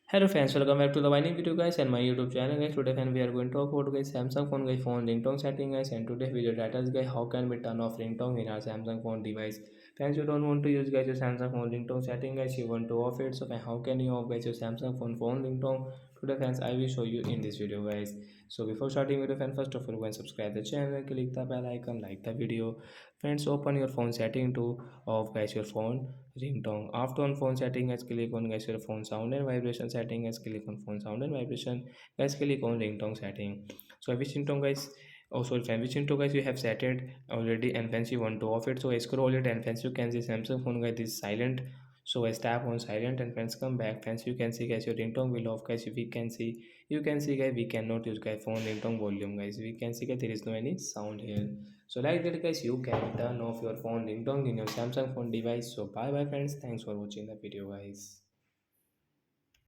Hello friends, welcome back to the Winning video guys and my YouTube channel guys. Today we are going to talk about guys Samsung phone guys phone ringtone setting guys, and today video titles guys how can we turn off ringtone in our Samsung phone device. Friends, you don't want to use guys your Samsung phone ringtone setting guys, you want to off it. So how can you off guys your Samsung phone ringtone? Today friends I will show you in this video guys. So before starting video friends, first of all go and subscribe the channel, click the bell icon, like the video. Friends, open your phone setting to off guys your phone ringtone. After on phone setting guys, click on guys your phone sound and vibration setting guys, click on phone sound and vibration guys, click on ringtone setting. So which ringtone guys, oh sorry fam, which ringtone guys you have set it already, and once you want to off it, so scroll it and once you can see Samsung phone guys is silent. So I tap on silent and friends come back. Friends, you can see guys your ringtone will off guys. We can see, you can see guys we cannot use guys phone ringtone volume guys. We can see guys there is no any sound here. So like that guys, you can turn off your phone ringtone in your Samsung phone device. So bye bye friends, thanks for watching the video guys.